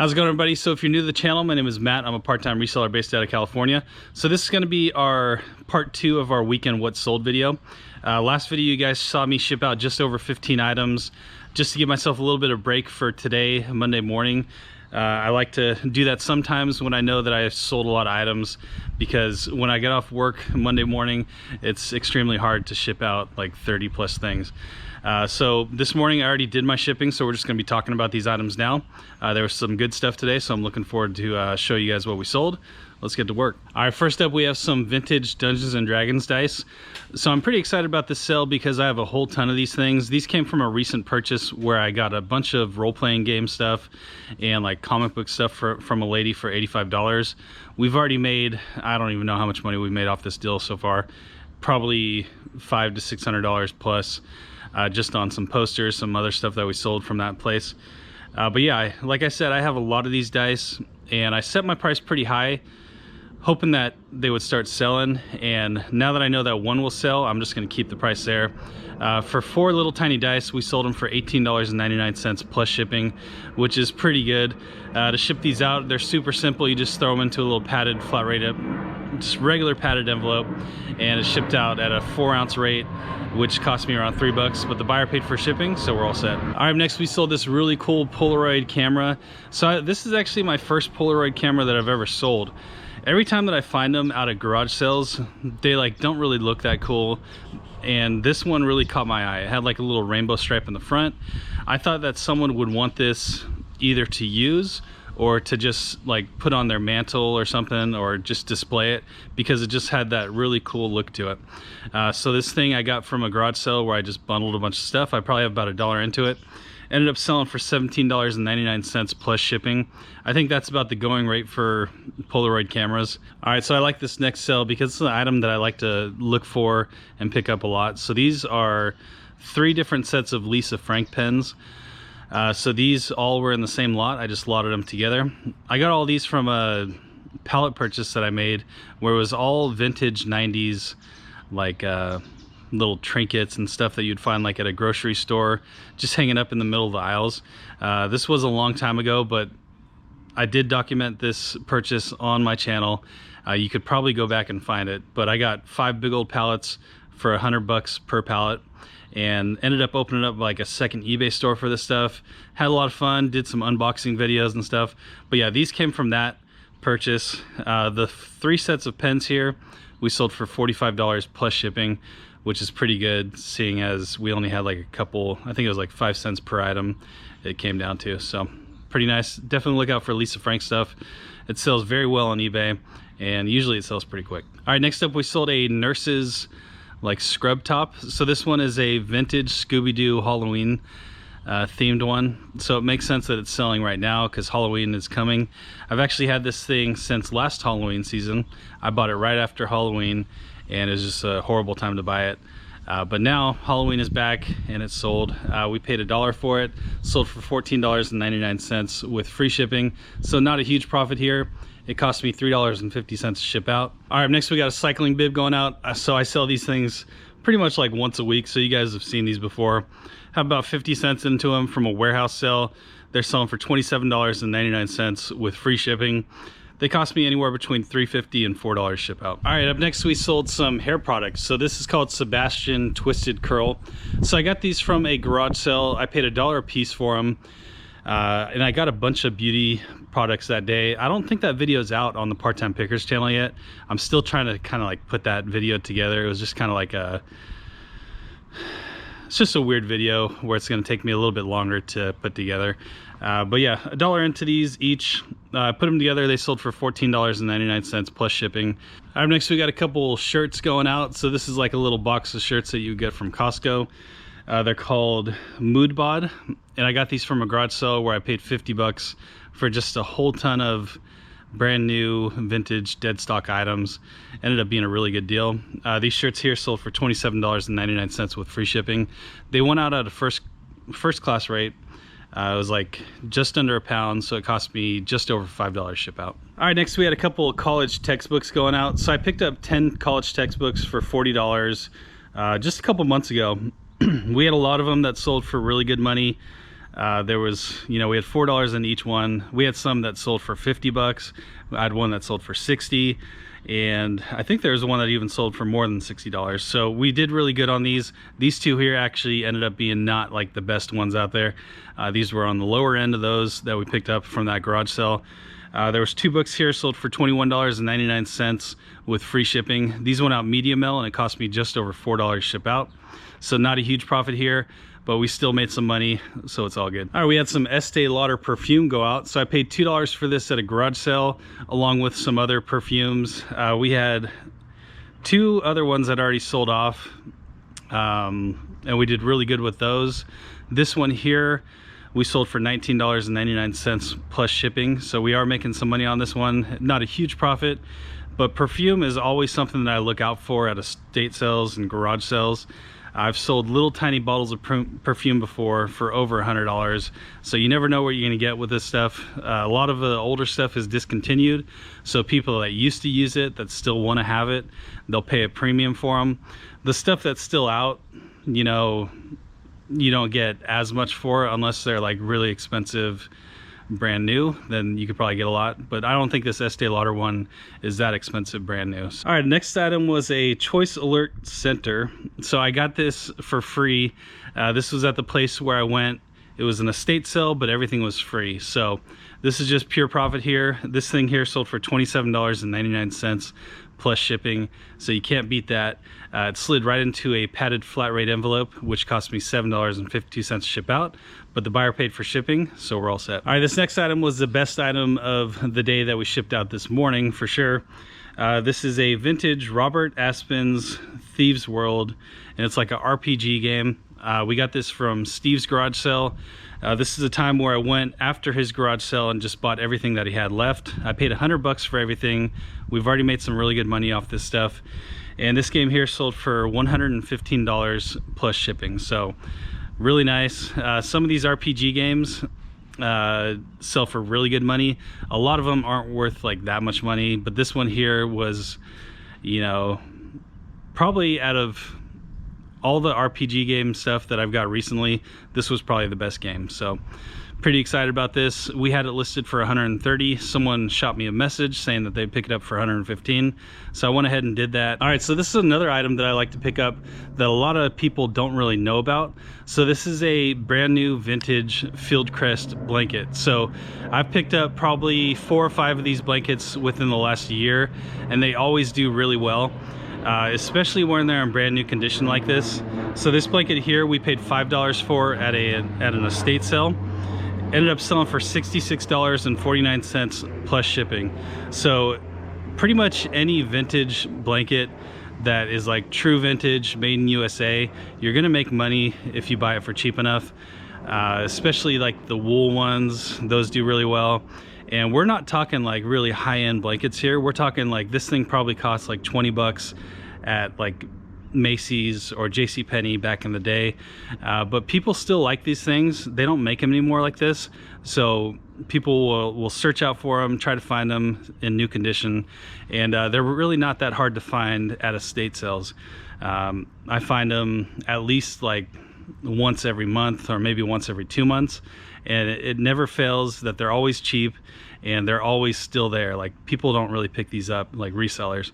How's it going, everybody? So if you're new to the channel, my name is Matt. I'm a part-time reseller based out of California. So this is going to be our part 2 of our weekend what sold video. Last video you guys saw me ship out just over 15 items just to give myself a little bit of break for today, Monday morning. I like to do that sometimes when I know that I sold a lot of items, because when I get off work Monday morning, it's extremely hard to ship out like 30 plus things. So this morning I already did my shipping, so we're just going to be talking about these items now. There was some good stuff today, so I'm looking forward to show you guys what we sold. Let's get to work. All right, first up we have some vintage Dungeons and Dragons dice. So I'm pretty excited about this sale because I have a whole ton of these things. These came from a recent purchase where I got a bunch of role-playing game stuff and like comic book stuff from a lady for $85. We've already made, I don't even know how much money we've made off this deal so far. Probably $500 to $600 plus, just on some posters, some other stuff that we sold from that place. But yeah, like I said, I have a lot of these dice and I set my price pretty high, hoping that they would start selling, and now that I know that one will sell, I'm just going to keep the price there. For 4 little tiny dice, we sold them for $18.99 plus shipping, which is pretty good. To ship these out, they're super simple. You just throw them into a little padded flat rate, just regular padded envelope, and it's shipped out at a 4-ounce rate, which cost me around $3, but the buyer paid for shipping, so we're all set. All right, next we sold this really cool Polaroid camera. So this is actually my first Polaroid camera that I've ever sold. Every time that I find them out at garage sales, they like don't really look that cool, and this one really caught my eye. It had like a little rainbow stripe in the front. I thought that someone would want this either to use or to just like put on their mantle or something, or just display it, because it just had that really cool look to it. So this thing I got from a garage sale where I just bundled a bunch of stuff. I probably have about $1 into it. Ended up selling for $17.99 plus shipping. I think that's about the going rate for Polaroid cameras. All right, so I like this next sale because it's an item that I like to look for and pick up a lot. So these are 3 different sets of Lisa Frank pens. So these all were in the same lot. I just lotted them together. I got all these from a pallet purchase that I made where it was all vintage 90s, like little trinkets and stuff that you'd find like at a grocery store, just hanging up in the middle of the aisles. This was a long time ago, but I did document this purchase on my channel. You could probably go back and find it, but I got 5 big old pallets for $100 per pallet, and ended up opening up like a second eBay store for this stuff. Had a lot of fun, did some unboxing videos and stuff. But yeah, these came from that purchase. The 3 sets of pens here we sold for $45 plus shipping, which is pretty good, seeing as we only had like a couple, I think it was like 5 cents per item it came down to. So pretty nice. Definitely look out for Lisa Frank stuff. It sells very well on eBay, and usually it sells pretty quick. All right, next up we sold a nurse's like scrub top. So this one is a vintage Scooby-Doo Halloween themed one. So it makes sense that it's selling right now because Halloween is coming. I've actually had this thing since last Halloween season. I bought it right after Halloween, and it was just a horrible time to buy it. But now Halloween is back and it's sold. We paid $1 for it, sold for $14.99 with free shipping. So not a huge profit here. It cost me $3.50 to ship out. All right, next we got a cycling bib going out. So I sell these things pretty much like once a week. So you guys have seen these before. Have about 50 cents into them from a warehouse sale. They're selling for $27.99 with free shipping. They cost me anywhere between $3.50 and $4 ship out. All right, up next we sold some hair products. So this is called Sebastian Twisted Curl. So I got these from a garage sale. I paid $1 a piece for them. And I got a bunch of beauty products that day. I don't think that video's out on the Part-Time Pickers channel yet. I'm still trying to kind of like put that video together. It was just kind of like it's just a weird video where it's going to take me a little bit longer to put together. But yeah, $1 into these each. Put them together, they sold for $14.99 plus shipping. All right, next we got a couple shirts going out. So this is like a little box of shirts that you get from Costco. They're called Mood Bod, and I got these from a garage sale where I paid $50 for just a whole ton of brand new vintage dead stock items. Ended up being a really good deal. These shirts here sold for $27.99 with free shipping. They went out at a first class rate. It was like just under £1, so it cost me just over $5 ship out. All right, next we had a couple of college textbooks going out. So I picked up 10 college textbooks for $40 just a couple months ago. We had a lot of them that sold for really good money. There was, you know, we had $4 in each one. We had some that sold for 50 bucks. I had one that sold for 60, and I think there was one that even sold for more than $60. So we did really good on these. These two here actually ended up being not like the best ones out there. These were on the lower end of those that we picked up from that garage sale. There was 2 books here sold for $21.99 with free shipping. These went out medium mail and it cost me just over $4 to ship out. So not a huge profit here, but we still made some money, so it's all good. All right, we had some Estee Lauder perfume go out. So I paid $2 for this at a garage sale, along with some other perfumes. We had 2 other ones that already sold off, and we did really good with those. This one here, we sold for $19.99 plus shipping. So we are making some money on this one. Not a huge profit, but perfume is always something that I look out for at estate sales and garage sales. I've sold little tiny bottles of perfume before for over $100, so you never know what you're gonna get with this stuff. A lot of the older stuff is discontinued, so people that used to use it, that still wanna have it, they'll pay a premium for them. The stuff that's still out, you know, you don't get as much for it unless they're like really expensive, brand new. Then you could probably get a lot, but I don't think this Estee Lauder one is that expensive brand new. All right, next item was a Choice Alert Center. So I got this for free. This was at the place where I went. It was an estate sale, but everything was free. So this is just pure profit here. This thing here sold for $27.99 plus shipping, so you can't beat that. It slid right into a padded flat rate envelope, which cost me $7.52 to ship out, but the buyer paid for shipping, so we're all set. All right, this next item was the best item of the day that we shipped out this morning for sure. This is a vintage Robert Aspen's Thieves World, and it's like a RPG game. We got this from Steve's garage sale. This is a time where I went after his garage sale and just bought everything that he had left. I paid $100 for everything. We've already made some really good money off this stuff. And this game here sold for $115 plus shipping. So really nice. Some of these RPG games sell for really good money. A lot of them aren't worth like that much money, but this one here was, you know, probably out of all the RPG game stuff that I've got recently, this was probably the best game. So pretty excited about this. We had it listed for 130. Someone shot me a message saying that they'd pick it up for 115. So I went ahead and did that. All right, so this is another item that I like to pick up that a lot of people don't really know about. So this is a brand new vintage Fieldcrest blanket. So I've picked up probably 4 or 5 of these blankets within the last year, and they always do really well. Especially when they're in brand new condition like this. So this blanket here we paid $5 for at an estate sale. Ended up selling for $66.49 plus shipping. So pretty much any vintage blanket that is like true vintage, made in USA, you're gonna make money if you buy it for cheap enough. Especially like the wool ones, those do really well. And we're not talking like really high-end blankets here. We're talking like this thing probably costs like 20 bucks at like Macy's or JCPenney back in the day. But people still like these things. They don't make them anymore like this. So people will search out for them, try to find them in new condition. And they're really not that hard to find at estate sales. I find them at least like once every month or maybe once every 2 months. And it never fails that they're always cheap and they're always still there. Like people don't really pick these up like resellers.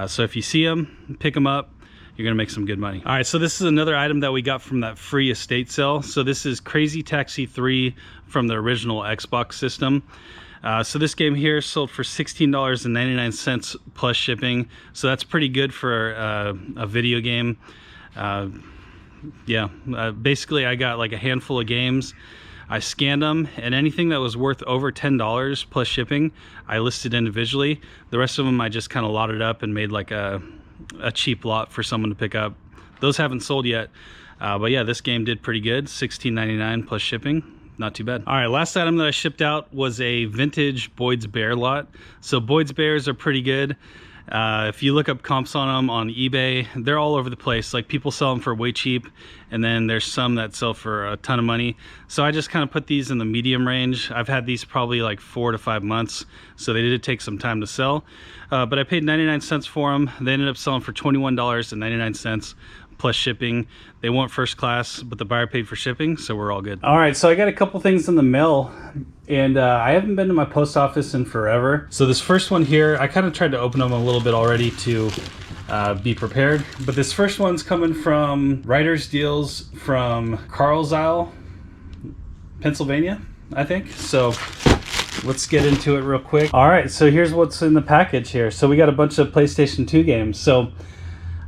So if you see them, pick them up. You're gonna make some good money. All right, so this is another item that we got from that free estate sale. So this is Crazy Taxi 3 from the original Xbox system. So this game here sold for $16.99 plus shipping. So that's pretty good for a video game. Basically I got like a handful of games. I scanned them, and anything that was worth over $10 plus shipping, I listed individually. The rest of them I just kind of lotted up and made like a cheap lot for someone to pick up. Those haven't sold yet, but yeah, this game did pretty good. $16.99 plus shipping, not too bad. All right, last item that I shipped out was a vintage Boyd's Bear lot. So Boyd's Bears are pretty good. If you look up comps on them on eBay, they're all over the place. Like people sell them for way cheap, and then there's some that sell for a ton of money. So I just kind of put these in the medium range. I've had these probably like 4 to 5 months, so they did take some time to sell. But I paid 99 cents for them. They ended up selling for $21.99 plus shipping. They want first class, but the buyer paid for shipping, so we're all good. All right, so I got a couple things in the mail, and I haven't been to my post office in forever. So this first one here, I kind of tried to open them a little bit already to be prepared, but this first one's coming from Writer's Deals from Carlisle, Pennsylvania, I think. So let's get into it real quick. All right, so here's what's in the package here. So we got a bunch of PlayStation 2 games. So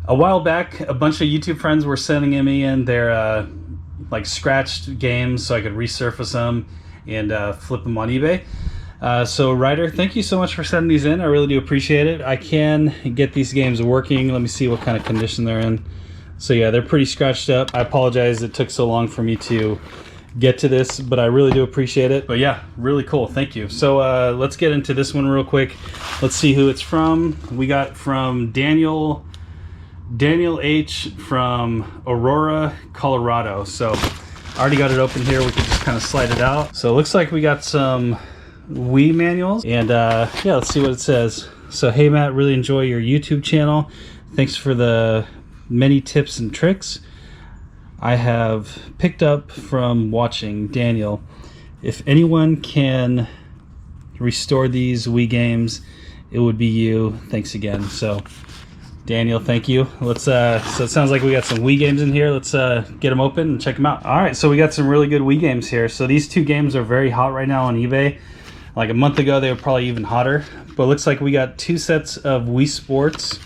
a while back, a bunch of YouTube friends were sending me in their like scratched games so I could resurface them and flip them on eBay. So Ryder, thank you so much for sending these in. I really do appreciate it. I can get these games working. Let me see what kind of condition they're in. So yeah, they're pretty scratched up. I apologize it took so long for me to get to this, but I really do appreciate it. But yeah, really cool. Thank you. So let's get into this one real quick. Let's see who it's from. We got from Daniel H from Aurora, Colorado. So I already got it open here. We can just kind of slide it out. So it looks like we got some Wii manuals, and yeah, let's see what it says. So, hey Matt, really enjoy your YouTube channel. Thanks for the many tips and tricks I have picked up from watching. Daniel, if anyone can restore these Wii games, it would be you. Thanks again. So Daniel, thank you. Let's so it sounds like we got some Wii games in here. Let's get them open and check them out. All right, so we got some really good Wii games here. So these two games are very hot right now on eBay. Like a month ago, they were probably even hotter. But it looks like we got 2 sets of Wii Sports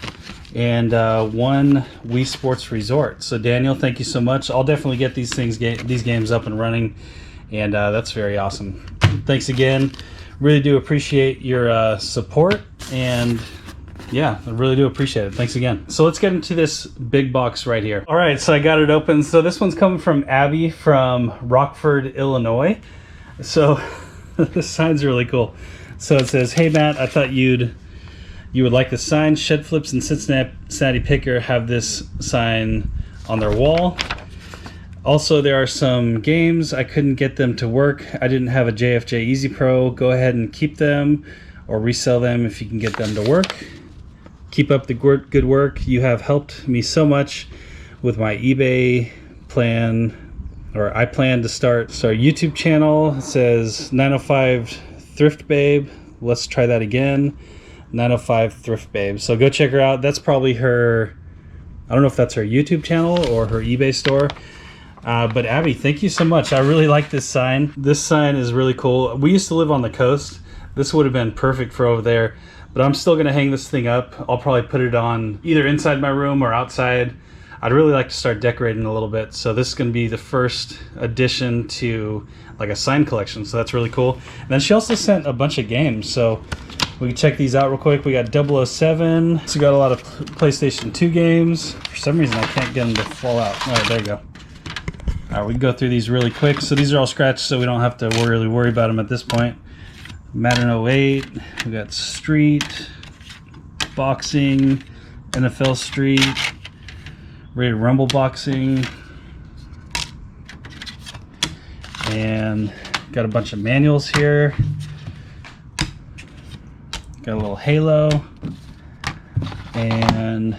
and 1 Wii Sports Resort. So Daniel, thank you so much. I'll definitely get these games up and running, and that's very awesome. Thanks again. Really do appreciate your support, and yeah, I really do appreciate it. Thanks again. So let's get into this big box right here. All right, so I got it open. So this one's coming from Abby from Rockford, Illinois. So this sign's really cool. So it says, hey Matt, I thought you would like the sign. Shed Flips and Cincinnati Picker have this sign on their wall. Also, there are some games I couldn't get them to work. I didn't have a JFJ Easy Pro. Go ahead and keep them or resell them if you can get them to work. Keep up the good work. You have helped me so much with my eBay plan, or I plan to start a YouTube channel. It says 905 Thrift Babe. Let's try that again. 905 Thrift Babe. So go check her out. That's probably her, I don't know if that's her YouTube channel or her eBay store. But Abby, thank you so much. I really like this sign. This sign is really cool. We used to live on the coast. This would have been perfect for over there. But I'm still going to hang this thing up. I'll probably put it on either inside my room or outside. I'd really like to start decorating a little bit. So this is going to be the first addition to like a sign collection. So that's really cool. And then she also sent a bunch of games. So we can check these out real quick. We got 007. So we got a lot of PlayStation 2 games. For some reason, I can't get them to fall out. All right, there you go. All right, we can go through these really quick. So these are all scratched, so we don't have to really worry about them at this point. Madden 08. We got Street, Boxing, NFL Street, Rated Rumble Boxing, and got a bunch of manuals here. Got a little Halo and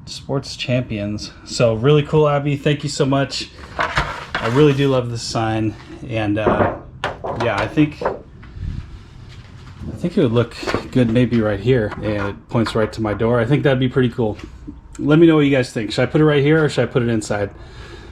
Sports Champions. So really cool, Abby. Thank you so much. I really do love this sign, and yeah, I think it would look good maybe right here, and it points right to my door. I think that'd be pretty cool. Let me know what you guys think. Should I put it right here or should I put it inside?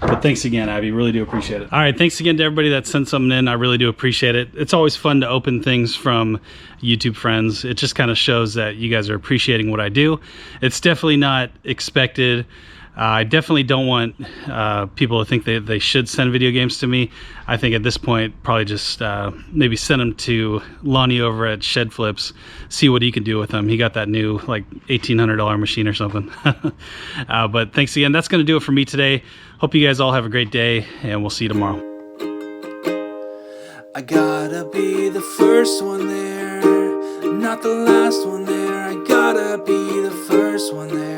But thanks again, Abby. Really do appreciate it. All right, thanks again to everybody that sent something in. I really do appreciate it. It's always fun to open things from YouTube friends. It just kind of shows that you guys are appreciating what I do. It's definitely not expected. I definitely don't want people to think that they should send video games to me. I think at this point, probably just maybe send them to Lonnie over at Shed Flips, see what he can do with them. He got that new like $1,800 machine or something. But thanks again. That's going to do it for me today. Hope you guys all have a great day, and we'll see you tomorrow. I gotta be the first one there, not the last one there. I gotta be the first one there.